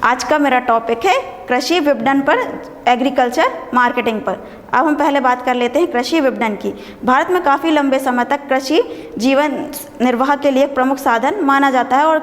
आज का मेरा टॉपिक है कृषि विपणन पर, एग्रीकल्चर मार्केटिंग पर। अब हम पहले बात कर लेते हैं कृषि विपणन की। भारत में काफ़ी लंबे समय तक कृषि जीवन निर्वाह के लिए एक प्रमुख साधन माना जाता है और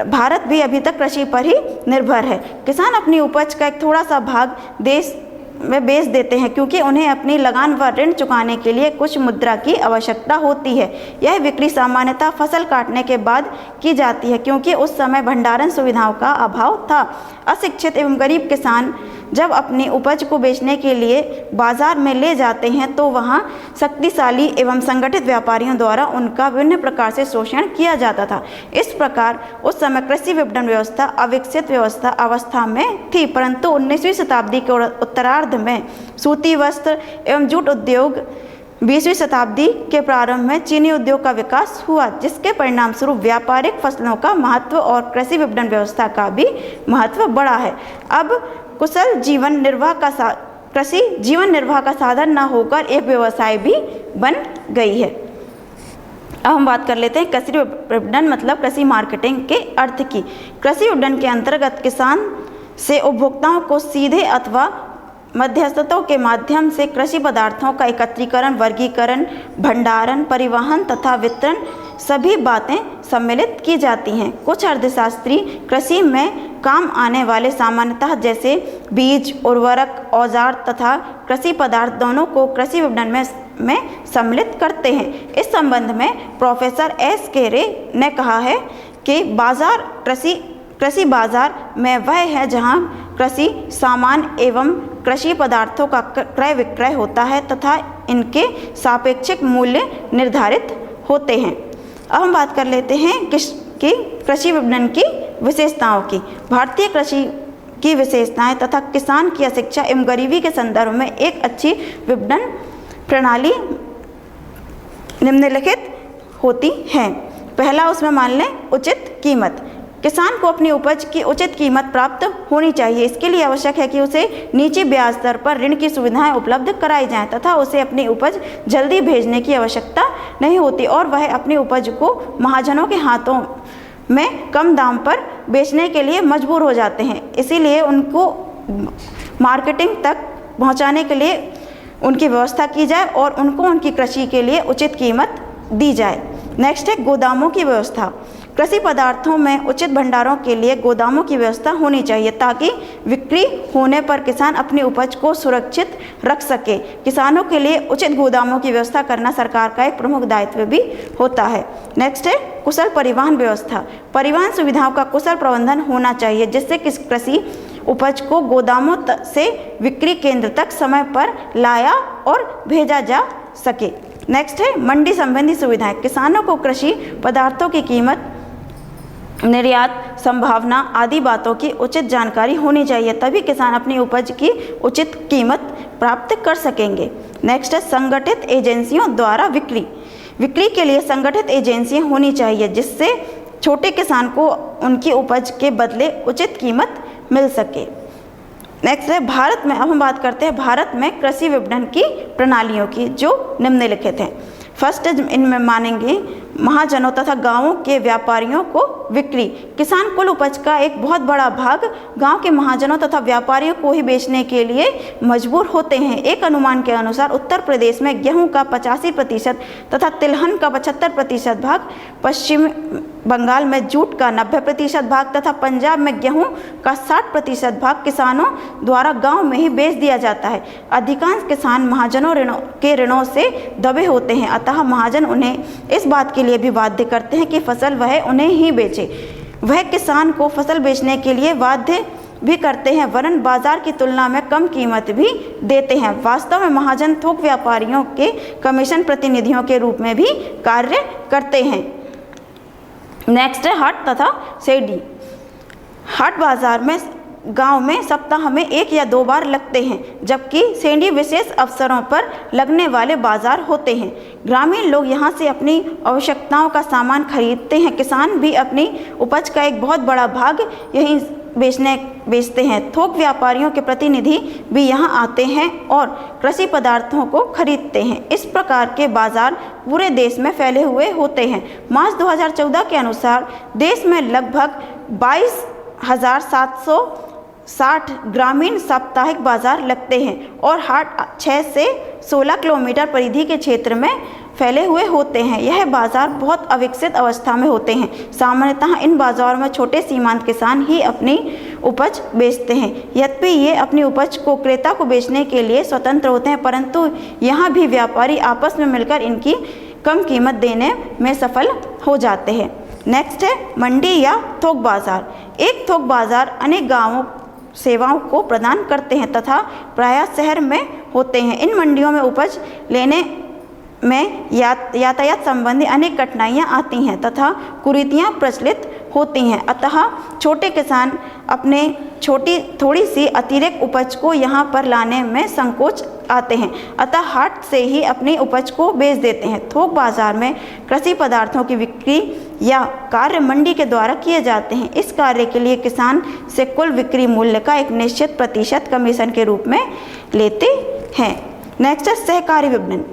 भारत भी अभी तक कृषि पर ही निर्भर है। किसान अपनी उपज का एक थोड़ा सा भाग देश में बेच देते हैं क्योंकि उन्हें अपनी लगान व ऋण चुकाने के लिए कुछ मुद्रा की आवश्यकता होती है। यह बिक्री सामान्यतः फसल काटने के बाद की जाती है क्योंकि उस समय भंडारण सुविधाओं का अभाव था। अशिक्षित एवं गरीब किसान जब अपनी उपज को बेचने के लिए बाजार में ले जाते हैं तो वहां शक्तिशाली एवं संगठित व्यापारियों द्वारा उनका विभिन्न प्रकार से शोषण किया जाता था। इस प्रकार उस समय कृषि विपणन व्यवस्था अविकसित अवस्था में थी, परंतु 19वीं शताब्दी के उत्तरार्ध में सूती वस्त्र एवं जूट उद्योग, 20वीं शताब्दी के प्रारंभ में चीनी उद्योग का विकास हुआ, जिसके परिणाम स्वरूप व्यापारिक फसलों का महत्व और कृषि विपणन व्यवस्था का भी महत्व बढ़ा है। अब कुशल जीवन निर्वाह का कृषि जीवन निर्वाह का साधन न होकर एक व्यवसाय भी बन गई है। अब हम बात कर लेते हैं कृषि विपणन मतलब कृषि मार्केटिंग के अर्थ की। कृषि विपणन के अंतर्गत किसान से उपभोक्ताओं को सीधे अथवा मध्यस्थों के माध्यम से कृषि पदार्थों का एकत्रीकरण, वर्गीकरण, भंडारण, परिवहन तथा वितरण सभी बातें सम्मिलित की जाती हैं। कुछ अर्थशास्त्री कृषि में काम आने वाले सामान्यतः जैसे बीज, उर्वरक, औजार तथा कृषि पदार्थ दोनों को कृषि विपणन में सम्मिलित करते हैं। इस संबंध में प्रोफेसर S.K. रे ने कहा है कि कृषि बाजार में वह है जहां कृषि सामान एवं कृषि पदार्थों का क्रय विक्रय होता है तथा इनके सापेक्षिक मूल्य निर्धारित होते हैं। अब हम बात कर लेते हैं कि कृषि विपणन की विशेषताओं की। भारतीय कृषि की विशेषताएं तथा किसान की अशिक्षा एवं गरीबी के संदर्भ में एक अच्छी विपणन प्रणाली निम्नलिखित होती हैं। पहला उसमें मान लें उचित कीमत। किसान को अपनी उपज की उचित कीमत प्राप्त होनी चाहिए। इसके लिए आवश्यक है कि उसे नीचे ब्याज दर पर ऋण की सुविधाएं उपलब्ध कराई जाएं तथा उसे अपनी उपज जल्दी भेजने की आवश्यकता नहीं होती और वह अपनी उपज को महाजनों के हाथों में कम दाम पर बेचने के लिए मजबूर हो जाते हैं। इसीलिए उनको मार्केटिंग तक पहुंचाने के लिए उनकी व्यवस्था की जाए और उनको उनकी कृषि के लिए उचित कीमत दी जाए। नेक्स्ट है गोदामों की व्यवस्था। कृषि पदार्थों में उचित भंडारों के लिए गोदामों की व्यवस्था होनी चाहिए ताकि बिक्री होने पर किसान अपनी उपज को सुरक्षित रख सके। किसानों के लिए उचित गोदामों की व्यवस्था करना सरकार का एक प्रमुख दायित्व भी होता है। नेक्स्ट है कुशल परिवहन व्यवस्था। परिवहन सुविधाओं का कुशल प्रबंधन होना चाहिए जिससे कृषि उपज को गोदामों से बिक्री केंद्र तक समय पर लाया और भेजा जा सके। नेक्स्ट है मंडी संबंधी सुविधाएं। किसानों को कृषि पदार्थों की कीमत, निर्यात संभावना आदि बातों की उचित जानकारी होनी चाहिए, तभी किसान अपनी उपज की उचित कीमत प्राप्त कर सकेंगे। नेक्स्ट है संगठित एजेंसियों द्वारा बिक्री के लिए संगठित एजेंसियां होनी चाहिए जिससे छोटे किसान को उनकी उपज के बदले उचित कीमत मिल सके। नेक्स्ट है भारत में। अब हम बात करते हैं भारत में कृषि विपणन की प्रणालियों की जो निम्नलिखित हैं। फर्स्ट इनमें मानेंगे महाजनों तथा गांवों के व्यापारियों को बिक्री। किसान कुल उपज का एक बहुत बड़ा भाग गांव के महाजनों तथा व्यापारियों को ही बेचने के लिए मजबूर होते हैं। एक अनुमान के अनुसार उत्तर प्रदेश में गेहूं का 85% तथा तिलहन का 75% भाग, पश्चिम बंगाल में जूट का 90% भाग तथा पंजाब में गेहूं का 60% भाग किसानों द्वारा गांव में ही बेच दिया जाता है। अधिकांश किसान महाजनों के ऋणों से दबे होते हैं, अतः महाजन उन्हें इस बात के लिए भी बाध्य करते हैं कि फसल वह उन्हें ही बेचे। वह किसान को फसल बेचने के लिए बाध्य भी करते हैं वरन बाजार की तुलना में कम कीमत भी देते हैं। वास्तव में महाजन थोक व्यापारियों के कमीशन प्रतिनिधियों के रूप में भी कार्य करते हैं। नेक्स्ट है हाट तथा सेडी। हाट बाजार में गांव में सप्ताह में 1 या 2 बार लगते हैं, जबकि सेंडी विशेष अवसरों पर लगने वाले बाजार होते हैं। ग्रामीण लोग यहां से अपनी आवश्यकताओं का सामान खरीदते हैं। किसान भी अपनी उपज का एक बहुत बड़ा भाग यहीं बेचते हैं। थोक व्यापारियों के प्रतिनिधि भी यहां आते हैं और कृषि पदार्थों को खरीदते हैं। इस प्रकार के बाजार पूरे देश में फैले हुए होते हैं। मार्च 2014 के अनुसार देश में लगभग 1760 ग्रामीण साप्ताहिक बाजार लगते हैं और हाट 6 से 16 किलोमीटर परिधि के क्षेत्र में फैले हुए होते हैं। यह बाजार बहुत अविकसित अवस्था में होते हैं। सामान्यतः इन बाजारों में छोटे सीमांत किसान ही अपनी उपज बेचते हैं। यद्यपि ये अपनी उपज को क्रेता को बेचने के लिए स्वतंत्र होते हैं, परंतु यहाँ भी व्यापारी आपस में मिलकर इनकी कम कीमत देने में सफल हो जाते हैं। नेक्स्ट है मंडी या थोक बाजार। एक थोक बाजार अनेक गांवों सेवाओं को प्रदान करते हैं तथा प्रायः शहर में होते हैं। इन मंडियों में उपज लेने में यातायात संबंधी अनेक कठिनाइयाँ आती हैं तथा कुरीतियाँ प्रचलित होती हैं। अतः छोटे किसान अपने थोड़ी सी अतिरिक्त उपज को यहाँ पर लाने में संकोच आते हैं, अतः हाट से ही अपनी उपज को बेच देते हैं। थोक बाजार में कृषि पदार्थों की बिक्री या कार्य मंडी के द्वारा किए जाते हैं। इस कार्य के लिए किसान से कुल बिक्री मूल्य का एक निश्चित प्रतिशत कमीशन के रूप में लेते हैं। नेक्स्ट है सहकारी विपणन।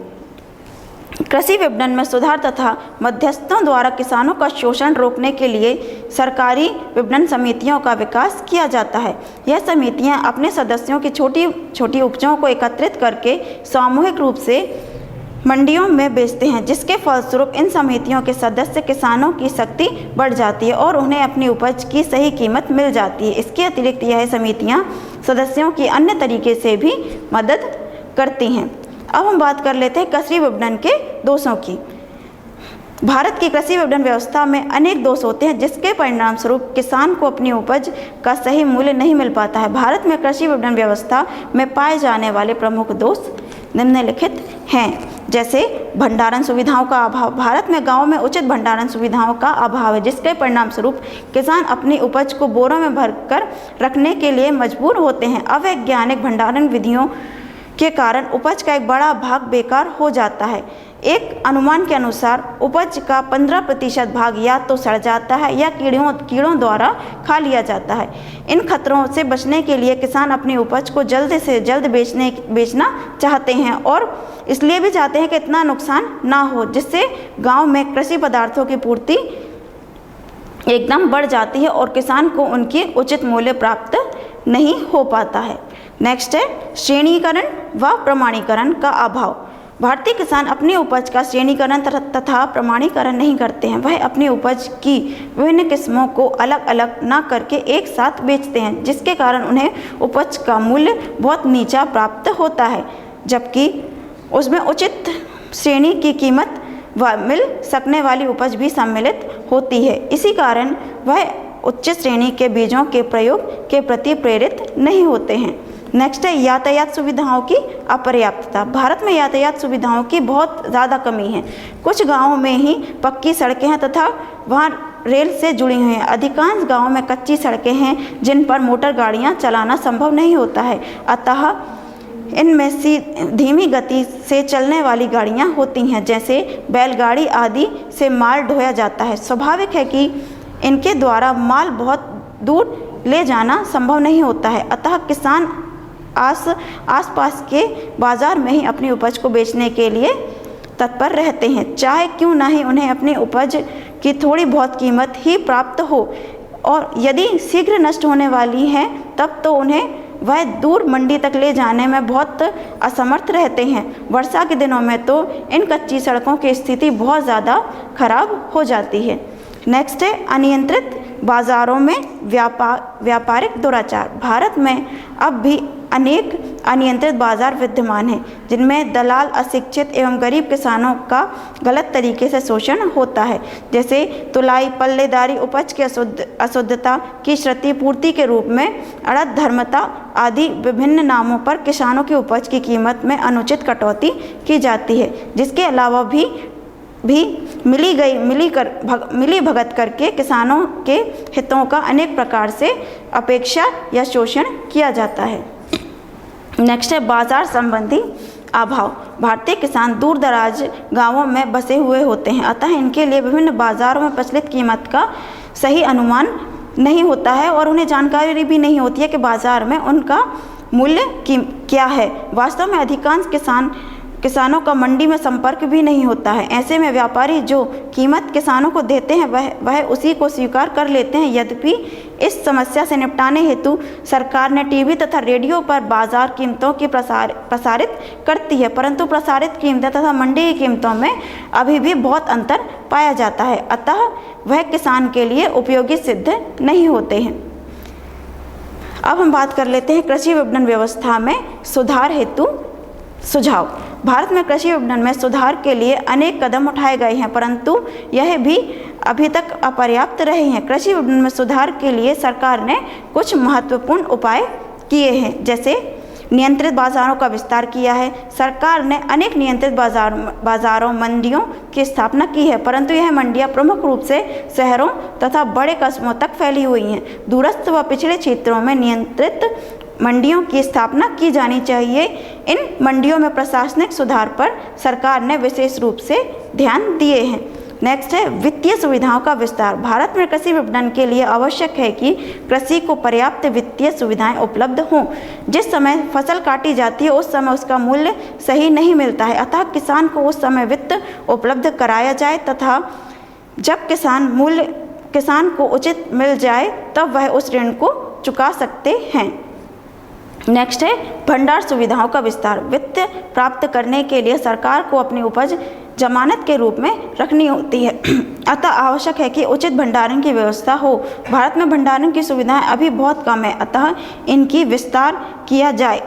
कृषि विपणन में सुधार तथा मध्यस्थों द्वारा किसानों का शोषण रोकने के लिए सरकारी विपणन समितियों का विकास किया जाता है। यह समितियां अपने सदस्यों की छोटी छोटी उपजों को एकत्रित करके सामूहिक रूप से मंडियों में बेचते हैं, जिसके फलस्वरूप इन समितियों के सदस्य किसानों की शक्ति बढ़ जाती है और उन्हें अपनी उपज की सही कीमत मिल जाती है। इसके अतिरिक्त यह समितियां सदस्यों की अन्य तरीके से भी मदद करती हैं। अब हम बात कर लेते हैं कृषि विपणन के दोषों की। भारत की कृषि विपणन व्यवस्था में अनेक दोष होते हैं, जिसके परिणाम स्वरूप किसान को अपनी उपज का सही मूल्य नहीं मिल पाता है। भारत में कृषि विपणन व्यवस्था में पाए जाने वाले प्रमुख दोष निम्नलिखित हैं। जैसे भंडारण सुविधाओं का अभाव। भारत में गाँव में उचित भंडारण सुविधाओं का अभाव है, जिसके परिणाम स्वरूप किसान अपनी उपज को बोरों में भरकर रखने के लिए मजबूर होते हैं। अवैज्ञानिक भंडारण विधियों के कारण उपज का एक बड़ा भाग बेकार हो जाता है। एक अनुमान के अनुसार उपज का 15% भाग या तो सड़ जाता है या कीड़ों द्वारा खा लिया जाता है। इन खतरों से बचने के लिए किसान अपनी उपज को जल्द से जल्द बेचना चाहते हैं और इसलिए भी चाहते हैं कि इतना नुकसान ना हो, जिससे गांव में कृषि पदार्थों की पूर्ति एकदम बढ़ जाती है और किसान को उनकी उचित मूल्य प्राप्त नहीं हो पाता है। नेक्स्ट है श्रेणीकरण व प्रमाणीकरण का अभाव। भारतीय किसान अपनी उपज का श्रेणीकरण तथा प्रमाणीकरण नहीं करते हैं। वह अपनी उपज की विभिन्न किस्मों को अलग अलग न करके एक साथ बेचते हैं, जिसके कारण उन्हें उपज का मूल्य बहुत नीचा प्राप्त होता है, जबकि उसमें उचित श्रेणी की कीमत व मिल सकने वाली उपज भी सम्मिलित होती है। इसी कारण वह उच्च श्रेणी के बीजों के प्रयोग के प्रति प्रेरित नहीं होते हैं। नेक्स्ट है यातायात सुविधाओं की अपर्याप्तता। भारत में यातायात सुविधाओं की बहुत ज़्यादा कमी है। कुछ गांवों में ही पक्की सड़कें हैं तथा वहां रेल से जुड़ी हुई हैं। अधिकांश गांवों में कच्ची सड़कें हैं जिन पर मोटर गाड़ियां चलाना संभव नहीं होता है, अतः इनमें धीमी गति से चलने वाली गाड़ियां होती हैं, जैसे बैलगाड़ी आदि से माल ढोया जाता है। स्वाभाविक है कि इनके द्वारा माल बहुत दूर ले जाना संभव नहीं होता है, अतः किसान आसपास के बाज़ार में ही अपनी उपज को बेचने के लिए तत्पर रहते हैं, चाहे क्यों ना ही उन्हें अपनी उपज की थोड़ी बहुत कीमत ही प्राप्त हो, और यदि शीघ्र नष्ट होने वाली है तब तो उन्हें वह दूर मंडी तक ले जाने में बहुत असमर्थ रहते हैं। वर्षा के दिनों में तो इन कच्ची सड़कों की स्थिति बहुत ज़्यादा खराब हो जाती है। नेक्स्ट है अनियंत्रित बाज़ारों में व्यापारिक दुराचार। भारत में अब भी अनेक अनियंत्रित बाज़ार विद्यमान हैं, जिनमें दलाल अशिक्षित एवं गरीब किसानों का गलत तरीके से शोषण होता है, जैसे तुलाई, पल्लेदारी, उपज की अशुद्धता की क्षतिपूर्ति के रूप में अड़त धर्मता आदि विभिन्न नामों पर किसानों की उपज की कीमत में अनुचित कटौती की जाती है। जिसके अलावा भी मिली भगत करके किसानों के हितों का अनेक प्रकार से अपेक्षा या शोषण किया जाता है। नेक्स्ट है बाजार संबंधी अभाव। भारतीय किसान दूर दराज गांवों में बसे हुए होते हैं, अतः इनके लिए विभिन्न बाजारों में प्रचलित कीमत का सही अनुमान नहीं होता है और उन्हें जानकारी भी नहीं होती है कि बाजार में उनका मूल्य क्या है। वास्तव में अधिकांश किसान किसानों का मंडी में संपर्क भी नहीं होता है। ऐसे में व्यापारी जो कीमत किसानों को देते हैं वह उसी को स्वीकार कर लेते हैं। यद्यपि इस समस्या से निपटाने हेतु सरकार ने टीवी तथा रेडियो पर बाजार कीमतों की प्रसारित करती है, परंतु प्रसारित कीमतें तथा मंडी की कीमतों में अभी भी बहुत अंतर पाया जाता है, अतः वह किसान के लिए उपयोगी सिद्ध नहीं होते हैं। अब हम बात कर लेते हैं कृषि विपणन व्यवस्था में सुधार हेतु सुझाव। भारत में कृषि विपणन में सुधार के लिए अनेक कदम उठाए गए हैं, परंतु यह भी अभी तक अपर्याप्त रहे हैं। कृषि विपणन में सुधार के लिए सरकार ने कुछ महत्वपूर्ण उपाय किए हैं, जैसे नियंत्रित बाजारों का विस्तार किया है। सरकार ने अनेक नियंत्रित बाजारों मंडियों की स्थापना की है, परंतु यह मंडियां प्रमुख रूप से शहरों तथा बड़े कस्बों तक फैली हुई हैं। दूरस्थ व पिछड़े क्षेत्रों में नियंत्रित मंडियों की स्थापना की जानी चाहिए। इन मंडियों में प्रशासनिक सुधार पर सरकार ने विशेष रूप से ध्यान दिए हैं। नेक्स्ट है वित्तीय सुविधाओं का विस्तार। भारत में कृषि विपणन के लिए आवश्यक है कि कृषि को पर्याप्त वित्तीय सुविधाएं उपलब्ध हों। जिस समय फसल काटी जाती है उस समय उसका मूल्य सही नहीं मिलता है, अतः किसान को उस समय वित्त उपलब्ध कराया जाए तथा जब किसान को उचित मिल जाए तब वह उस ऋण को चुका सकते हैं। नेक्स्ट है भंडार सुविधाओं का विस्तार। वित्त प्राप्त करने के लिए सरकार को अपनी उपज जमानत के रूप में रखनी होती है, अतः आवश्यक है कि उचित भंडारण की व्यवस्था हो। भारत में भंडारण की सुविधाएं अभी बहुत कम है, अतः इनकी विस्तार किया जाए।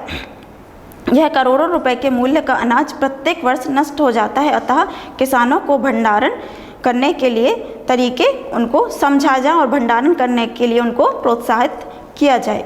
यह करोड़ों रुपए के मूल्य का अनाज प्रत्येक वर्ष नष्ट हो जाता है, अतः किसानों को भंडारण करने के लिए तरीके उनको समझा जाए और भंडारण करने के लिए उनको प्रोत्साहित किया जाए।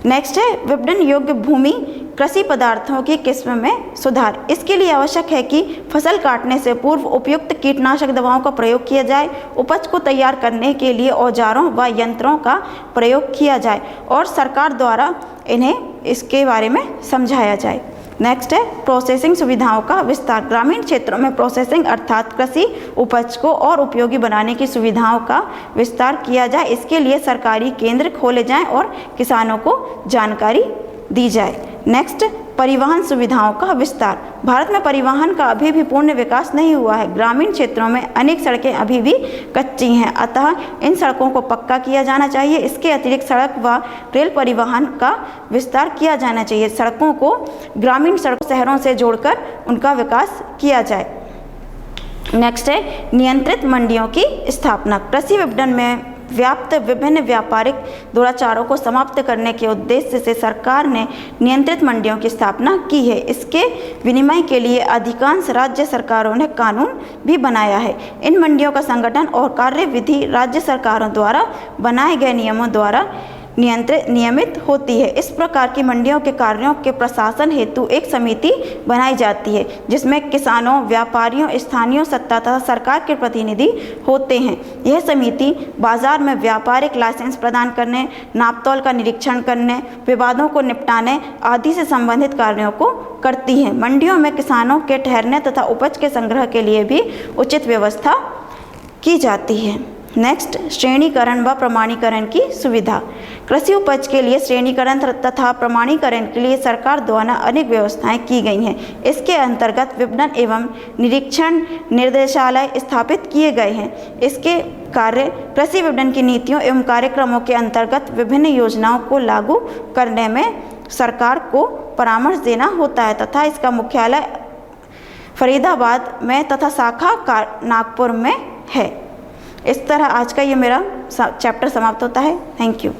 नेक्स्ट है विपणन योग्य भूमि कृषि पदार्थों की किस्म में सुधार। इसके लिए आवश्यक है कि फसल काटने से पूर्व उपयुक्त कीटनाशक दवाओं का प्रयोग किया जाए। उपज को तैयार करने के लिए औजारों व यंत्रों का प्रयोग किया जाए और सरकार द्वारा इन्हें इसके बारे में समझाया जाए। नेक्स्ट है प्रोसेसिंग सुविधाओं का विस्तार। ग्रामीण क्षेत्रों में प्रोसेसिंग अर्थात कृषि उपज को और उपयोगी बनाने की सुविधाओं का विस्तार किया जाए। इसके लिए सरकारी केंद्र खोले जाएं और किसानों को जानकारी दी जाए। नेक्स्ट परिवहन सुविधाओं का विस्तार। भारत में परिवहन का अभी भी पूर्ण विकास नहीं हुआ है। ग्रामीण क्षेत्रों में अनेक सड़कें अभी भी कच्ची हैं, अतः इन सड़कों को पक्का किया जाना चाहिए। इसके अतिरिक्त सड़क व रेल परिवहन का विस्तार किया जाना चाहिए। सड़कों को ग्रामीण सड़क शहरों से जोड़कर उनका विकास किया जाए। नेक्स्ट है नियंत्रित मंडियों की स्थापना। कृषि विपणन में व्याप्त विभिन्न व्यापारिक दुराचारों को समाप्त करने के उद्देश्य से सरकार ने नियंत्रित मंडियों की स्थापना की है। इसके विनिमय के लिए अधिकांश राज्य सरकारों ने कानून भी बनाया है। इन मंडियों का संगठन और कार्यविधि राज्य सरकारों द्वारा बनाए गए नियमों द्वारा नियमित होती है। इस प्रकार की मंडियों के कार्यों के प्रशासन हेतु एक समिति बनाई जाती है, जिसमें किसानों, व्यापारियों, स्थानीय सत्ता तथा सरकार के प्रतिनिधि होते हैं। यह समिति बाजार में व्यापारिक लाइसेंस प्रदान करने, नापतोल का निरीक्षण करने, विवादों को निपटाने आदि से संबंधित कार्यों को करती है। मंडियों में किसानों के ठहरने तथा उपज के संग्रह के लिए भी उचित व्यवस्था की जाती है। नेक्स्ट श्रेणीकरण व प्रमाणीकरण की सुविधा। कृषि उपज के लिए श्रेणीकरण तथा प्रमाणीकरण के लिए सरकार द्वारा अनेक व्यवस्थाएं की गई हैं। इसके अंतर्गत विपणन एवं निरीक्षण निर्देशालय स्थापित किए गए हैं। इसके कार्य कृषि विपणन की नीतियों एवं कार्यक्रमों के अंतर्गत विभिन्न योजनाओं को लागू करने में सरकार को परामर्श देना होता है तथा इसका मुख्यालय फरीदाबाद में तथा शाखा नागपुर में है। इस तरह आज का ये मेरा चैप्टर समाप्त होता है। Thank you.